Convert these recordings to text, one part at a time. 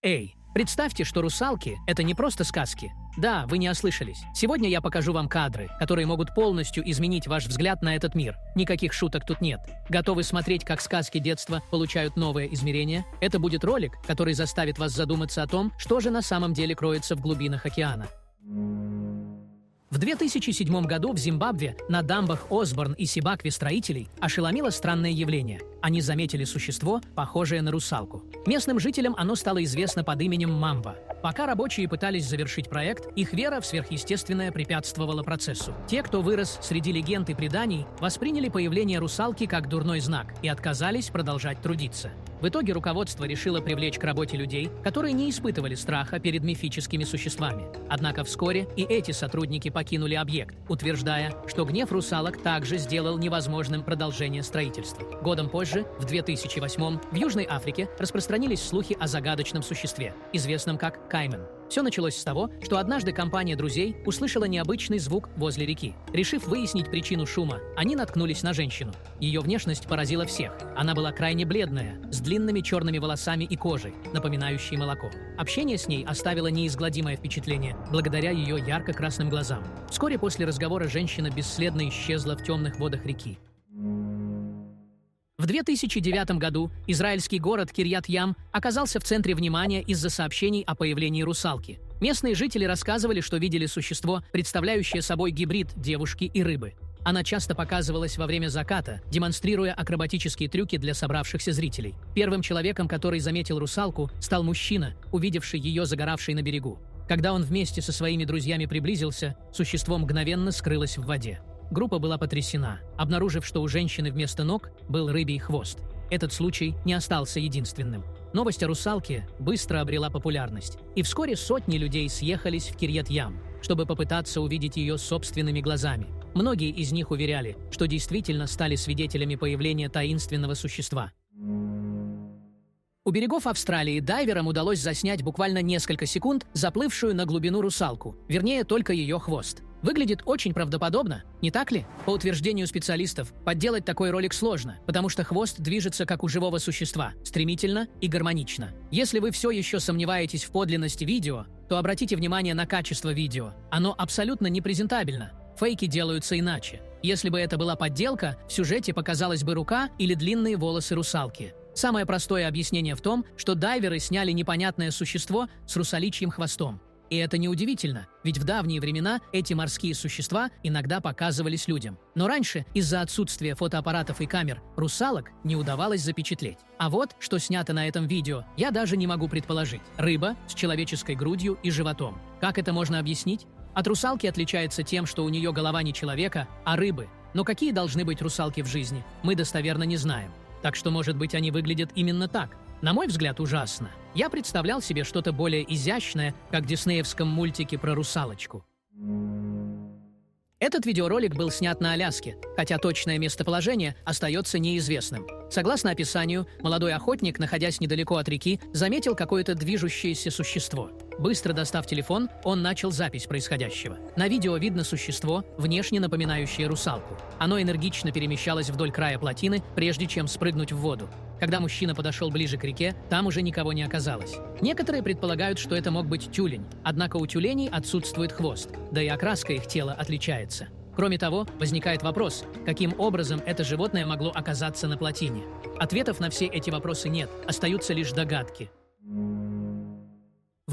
Эй, представьте, что русалки — это не просто сказки. Да, вы не ослышались. Сегодня я покажу вам кадры, которые могут полностью изменить ваш взгляд на этот мир. Никаких шуток тут нет. Готовы смотреть, как сказки детства получают новое измерение? Это будет ролик, который заставит вас задуматься о том, что же на самом деле кроется в глубинах океана. В 2007 году в Зимбабве на дамбах Осборн и Сибакви строителей ошеломило странное явление. Они заметили существо, похожее на русалку. Местным жителям оно стало известно под именем Мамба. Пока рабочие пытались завершить проект, их вера в сверхъестественное препятствовала процессу. Те, кто вырос среди легенд и преданий, восприняли появление русалки как дурной знак и отказались продолжать трудиться. В итоге руководство решило привлечь к работе людей, которые не испытывали страха перед мифическими существами. Однако вскоре и эти сотрудники покинули объект, утверждая, что гнев русалок также сделал невозможным продолжение строительства. Годом позже, в 2008 в Южной Африке распространились слухи о загадочном существе, известном как каймен. Все началось с того, что однажды компания друзей услышала необычный звук возле реки. Решив выяснить причину шума, они наткнулись на женщину. Ее внешность поразила всех. Она была крайне бледная, с длинными черными волосами и кожей, напоминающей молоко. Общение с ней оставило неизгладимое впечатление, благодаря ее ярко-красным глазам. Вскоре после разговора женщина бесследно исчезла в темных водах реки. В 2009 году израильский город Кирьят-Ям оказался в центре внимания из-за сообщений о появлении русалки. Местные жители рассказывали, что видели существо, представляющее собой гибрид девушки и рыбы. Она часто показывалась во время заката, демонстрируя акробатические трюки для собравшихся зрителей. Первым человеком, который заметил русалку, стал мужчина, увидевший ее загоравшей на берегу. Когда он вместе со своими друзьями приблизился, существо мгновенно скрылось в воде. Группа была потрясена, обнаружив, что у женщины вместо ног был рыбий хвост. Этот случай не остался единственным. Новость о русалке быстро обрела популярность, и вскоре сотни людей съехались в Кирьят-Ям, чтобы попытаться увидеть ее собственными глазами. Многие из них уверяли, что действительно стали свидетелями появления таинственного существа. У берегов Австралии дайверам удалось заснять буквально несколько секунд заплывшую на глубину русалку, вернее, только ее хвост. Выглядит очень правдоподобно, не так ли? По утверждению специалистов, подделать такой ролик сложно, потому что хвост движется как у живого существа, стремительно и гармонично. Если вы все еще сомневаетесь в подлинности видео, то обратите внимание на качество видео. Оно абсолютно непрезентабельно. Фейки делаются иначе. Если бы это была подделка, в сюжете показалась бы рука или длинные волосы русалки. Самое простое объяснение в том, что дайверы сняли непонятное существо с русаличьим хвостом. И это неудивительно, ведь в давние времена эти морские существа иногда показывались людям. Но раньше, из-за отсутствия фотоаппаратов и камер, русалок не удавалось запечатлеть. А вот, что снято на этом видео, я даже не могу предположить. Рыба с человеческой грудью и животом. Как это можно объяснить? От русалки отличается тем, что у нее голова не человека, а рыбы. Но какие должны быть русалки в жизни, мы достоверно не знаем. Так что, может быть, они выглядят именно так. На мой взгляд, ужасно. Я представлял себе что-то более изящное, как в диснеевском мультике про русалочку. Этот видеоролик был снят на Аляске, хотя точное местоположение остается неизвестным. Согласно описанию, молодой охотник, находясь недалеко от реки, заметил какое-то движущееся существо. Быстро достав телефон, он начал запись происходящего. На видео видно существо, внешне напоминающее русалку. Оно энергично перемещалось вдоль края плотины, прежде чем спрыгнуть в воду. Когда мужчина подошел ближе к реке, там уже никого не оказалось. Некоторые предполагают, что это мог быть тюлень, однако у тюленей отсутствует хвост, да и окраска их тела отличается. Кроме того, возникает вопрос, каким образом это животное могло оказаться на плотине. Ответов на все эти вопросы нет, остаются лишь догадки.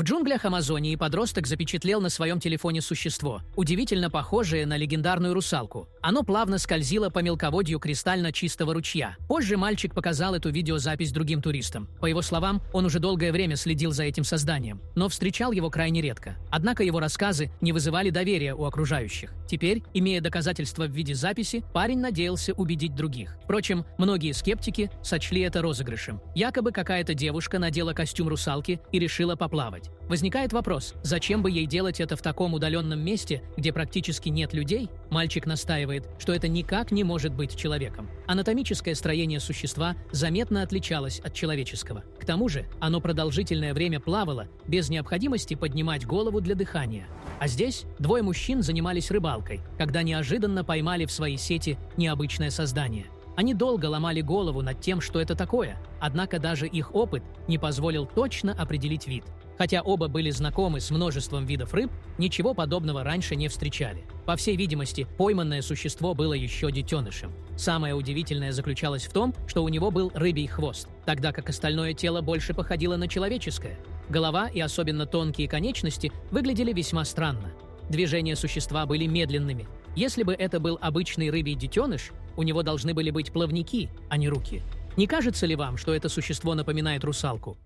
В джунглях Амазонии подросток запечатлел на своем телефоне существо, удивительно похожее на легендарную русалку. Оно плавно скользило по мелководью кристально чистого ручья. Позже мальчик показал эту видеозапись другим туристам. По его словам, он уже долгое время следил за этим созданием, но встречал его крайне редко. Однако его рассказы не вызывали доверия у окружающих. Теперь, имея доказательства в виде записи, парень надеялся убедить других. Впрочем, многие скептики сочли это розыгрышем. Якобы какая-то девушка надела костюм русалки и решила поплавать. Возникает вопрос, зачем бы ей делать это в таком удаленном месте, где практически нет людей? Мальчик настаивает, что это никак не может быть человеком. Анатомическое строение существа заметно отличалось от человеческого. К тому же, оно продолжительное время плавало, без необходимости поднимать голову для дыхания. А здесь двое мужчин занимались рыбалкой, когда неожиданно поймали в свои сети необычное создание. Они долго ломали голову над тем, что это такое, однако даже их опыт не позволил точно определить вид. Хотя оба были знакомы с множеством видов рыб, ничего подобного раньше не встречали. По всей видимости, пойманное существо было еще детенышем. Самое удивительное заключалось в том, что у него был рыбий хвост, тогда как остальное тело больше походило на человеческое. Голова и особенно тонкие конечности выглядели весьма странно. Движения существа были медленными. Если бы это был обычный рыбий детеныш, у него должны были быть плавники, а не руки. Не кажется ли вам, что это существо напоминает русалку?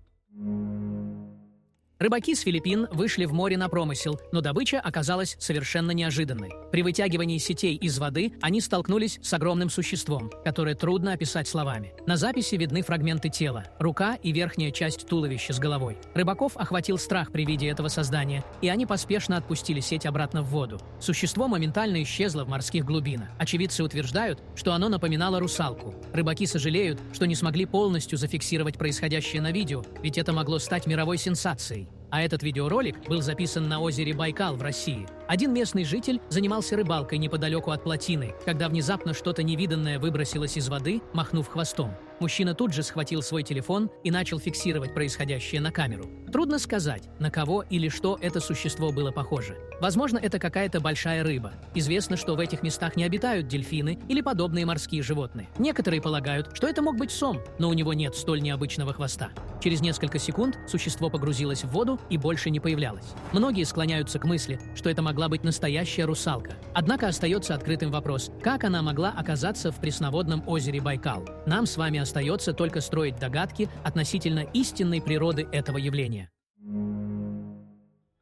Рыбаки с Филиппин вышли в море на промысел, но добыча оказалась совершенно неожиданной. При вытягивании сетей из воды они столкнулись с огромным существом, которое трудно описать словами. На записи видны фрагменты тела, рука и верхняя часть туловища с головой. Рыбаков охватил страх при виде этого создания, и они поспешно отпустили сеть обратно в воду. Существо моментально исчезло в морских глубинах. Очевидцы утверждают, что оно напоминало русалку. Рыбаки сожалеют, что не смогли полностью зафиксировать происходящее на видео, ведь это могло стать мировой сенсацией. А этот видеоролик был записан на озере Байкал в России. Один местный житель занимался рыбалкой неподалеку от плотины, когда внезапно что-то невиданное выбросилось из воды, махнув хвостом. Мужчина тут же схватил свой телефон и начал фиксировать происходящее на камеру. Трудно сказать, на кого или что это существо было похоже. Возможно, это какая-то большая рыба. Известно, что в этих местах не обитают дельфины или подобные морские животные. Некоторые полагают, что это мог быть сом, но у него нет столь необычного хвоста. Через несколько секунд существо погрузилось в воду и больше не появлялось. Многие склоняются к мысли, что это могла быть настоящая русалка. Однако остается открытым вопрос, как она могла оказаться в пресноводном озере Байкал. Нам с вами остается только строить догадки относительно истинной природы этого явления.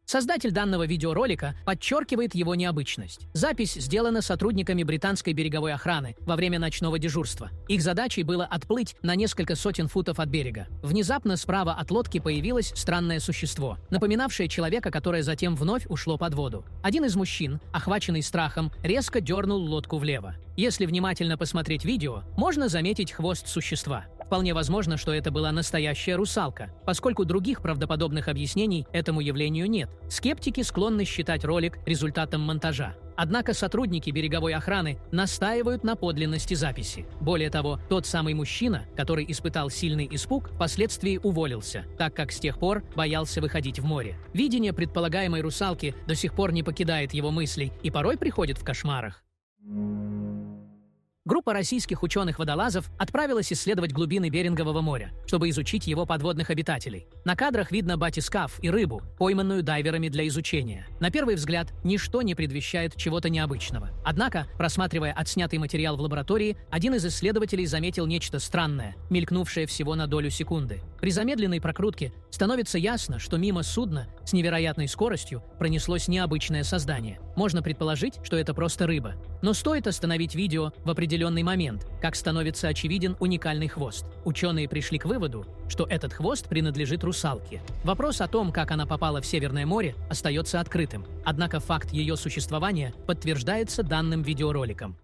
Создатель данного видеоролика подчеркивает его необычность. Запись сделана сотрудниками британской береговой охраны во время ночного дежурства. Их задачей было отплыть на несколько сотен футов от берега. Внезапно справа от лодки появилось странное существо, напоминавшее человека, которое затем вновь ушло под воду. Один из мужчин, охваченный страхом, резко дернул лодку влево. Если внимательно посмотреть видео, можно заметить хвост существа. Вполне возможно, что это была настоящая русалка, поскольку других правдоподобных объяснений этому явлению нет. Скептики склонны считать ролик результатом монтажа. Однако сотрудники береговой охраны настаивают на подлинности записи. Более того, тот самый мужчина, который испытал сильный испуг, впоследствии уволился, так как с тех пор боялся выходить в море. Видение предполагаемой русалки до сих пор не покидает его мыслей и порой приходит в кошмарах. Группа российских ученых-водолазов отправилась исследовать глубины Берингового моря, чтобы изучить его подводных обитателей. На кадрах видно батискаф и рыбу, пойманную дайверами для изучения. На первый взгляд, ничто не предвещает чего-то необычного. Однако, просматривая отснятый материал в лаборатории, один из исследователей заметил нечто странное, мелькнувшее всего на долю секунды. При замедленной прокрутке становится ясно, что мимо судна с невероятной скоростью пронеслось необычное создание. Можно предположить, что это просто рыба. Но стоит остановить видео в определенный момент, как становится очевиден уникальный хвост. Ученые пришли к выводу, что этот хвост принадлежит русалке. Вопрос о том, как она попала в Северное море, остается открытым. Однако факт ее существования подтверждается данным видеороликом.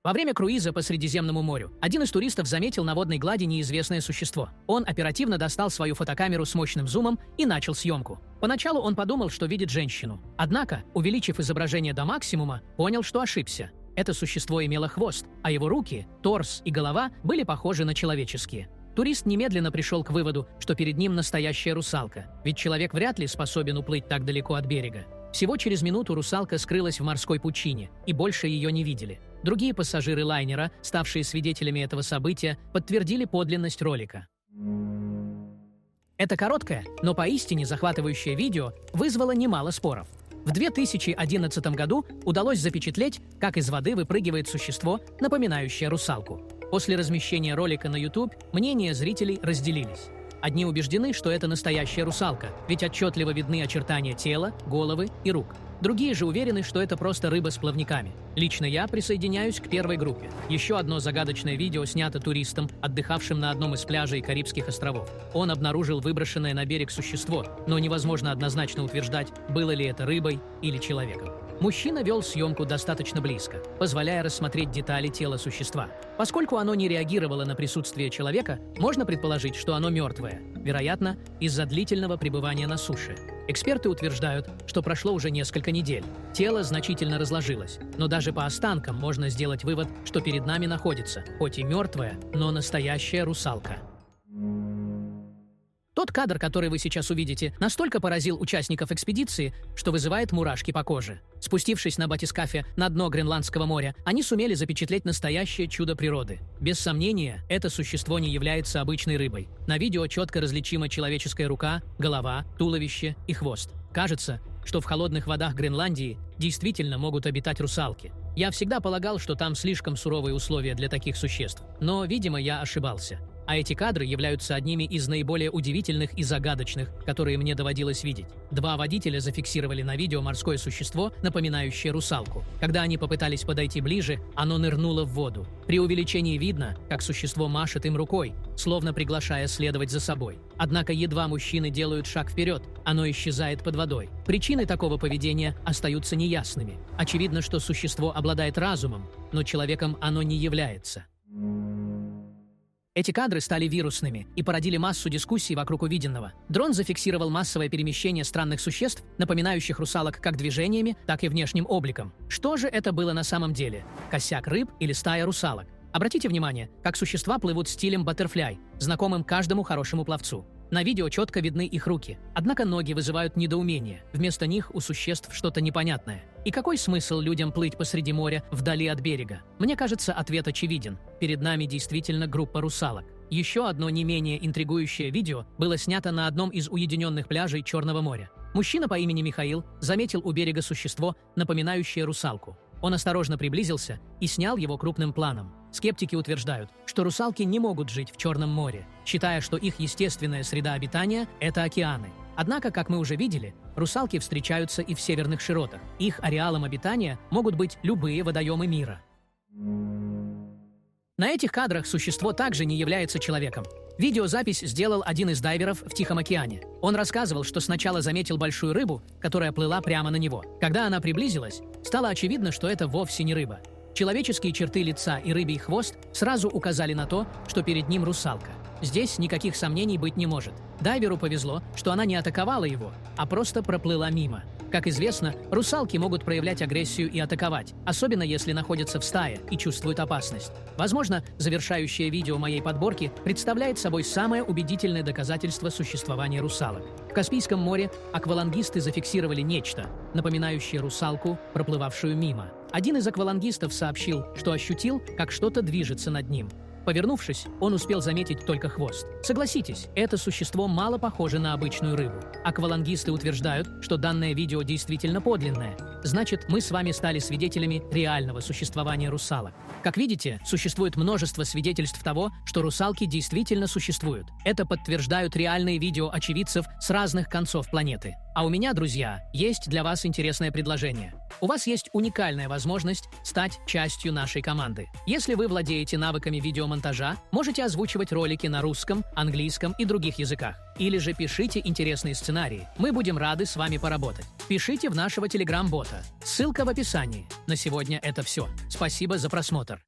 Во время круиза по Средиземному морю один из туристов заметил на водной глади неизвестное существо. Он оперативно достал свою фотокамеру с мощным зумом и начал съемку. Поначалу он подумал, что видит женщину. Однако, увеличив изображение до максимума, понял, что ошибся. Это существо имело хвост, а его руки, торс и голова были похожи на человеческие. Турист немедленно пришел к выводу, что перед ним настоящая русалка, ведь человек вряд ли способен уплыть так далеко от берега. Всего через минуту русалка скрылась в морской пучине, и больше ее не видели. Другие пассажиры лайнера, ставшие свидетелями этого события, подтвердили подлинность ролика. Это короткое, но поистине захватывающее видео вызвало немало споров. В 2011 году удалось запечатлеть, как из воды выпрыгивает существо, напоминающее русалку. После размещения ролика на YouTube мнения зрителей разделились. Одни убеждены, что это настоящая русалка, ведь отчетливо видны очертания тела, головы и рук. Другие же уверены, что это просто рыба с плавниками. Лично я присоединяюсь к первой группе. Еще одно загадочное видео снято туристом, отдыхавшим на одном из пляжей Карибских островов. Он обнаружил выброшенное на берег существо, но невозможно однозначно утверждать, было ли это рыбой или человеком. Мужчина вел съемку достаточно близко, позволяя рассмотреть детали тела существа. Поскольку оно не реагировало на присутствие человека, можно предположить, что оно мертвое. вероятно, из-за длительного пребывания на суше. Эксперты утверждают, что прошло уже несколько недель. Тело значительно разложилось, но даже по останкам можно сделать вывод, что перед нами находится, хоть и мертвая, но настоящая русалка. Тот кадр, который вы сейчас увидите, настолько поразил участников экспедиции, что вызывает мурашки по коже. Спустившись на батискафе на дно Гренландского моря, они сумели запечатлеть настоящее чудо природы. Без сомнения, это существо не является обычной рыбой. На видео четко различима человеческая рука, голова, туловище и хвост. Кажется, что в холодных водах Гренландии действительно могут обитать русалки. Я всегда полагал, что там слишком суровые условия для таких существ, но, видимо, я ошибался. А эти кадры являются одними из наиболее удивительных и загадочных, которые мне доводилось видеть. Два водителя зафиксировали на видео морское существо, напоминающее русалку. Когда они попытались подойти ближе, оно нырнуло в воду. При увеличении видно, как существо машет им рукой, словно приглашая следовать за собой. Однако едва мужчины делают шаг вперед, оно исчезает под водой. Причины такого поведения остаются неясными. Очевидно, что существо обладает разумом, но человеком оно не является. Эти кадры стали вирусными и породили массу дискуссий вокруг увиденного. Дрон зафиксировал массовое перемещение странных существ, напоминающих русалок как движениями, так и внешним обликом. Что же это было на самом деле? Косяк рыб или стая русалок? Обратите внимание, как существа плывут стилем баттерфляй, знакомым каждому хорошему пловцу. На видео четко видны их руки. Однако ноги вызывают недоумение. Вместо них у существ что-то непонятное. И какой смысл людям плыть посреди моря, вдали от берега? Мне кажется, ответ очевиден. Перед нами действительно группа русалок. Еще одно не менее интригующее видео было снято на одном из уединенных пляжей Черного моря. Мужчина по имени Михаил заметил у берега существо, напоминающее русалку. Он осторожно приблизился и снял его крупным планом. Скептики утверждают, что русалки не могут жить в Черном море, считая, что их естественная среда обитания – это океаны. Однако, как мы уже видели, русалки встречаются и в северных широтах. Их ареалом обитания могут быть любые водоемы мира. На этих кадрах существо также не является человеком. Видеозапись сделал один из дайверов в Тихом океане. Он рассказывал, что сначала заметил большую рыбу, которая плыла прямо на него. Когда она приблизилась, стало очевидно, что это вовсе не рыба. Человеческие черты лица и рыбий хвост сразу указали на то, что перед ним русалка. Здесь никаких сомнений быть не может. Дайверу повезло, что она не атаковала его, а просто проплыла мимо. Как известно, русалки могут проявлять агрессию и атаковать, особенно если находятся в стае и чувствуют опасность. Возможно, завершающее видео моей подборки представляет собой самое убедительное доказательство существования русалок. В Каспийском море аквалангисты зафиксировали нечто, напоминающее русалку, проплывавшую мимо. Один из аквалангистов сообщил, что ощутил, как что-то движется над ним. Повернувшись, он успел заметить только хвост. Согласитесь, это существо мало похоже на обычную рыбу. Аквалангисты утверждают, что данное видео действительно подлинное. Значит, мы с вами стали свидетелями реального существования русалок. Как видите, существует множество свидетельств того, что русалки действительно существуют. Это подтверждают реальные видео очевидцев с разных концов планеты. А у меня, друзья, есть для вас интересное предложение. У вас есть уникальная возможность стать частью нашей команды. Если вы владеете навыками видеомонтажа, можете озвучивать ролики на русском, английском и других языках. Или же пишите интересные сценарии. Мы будем рады с вами поработать. Пишите в нашего телеграм-бота. Ссылка в описании. На сегодня это все. Спасибо за просмотр.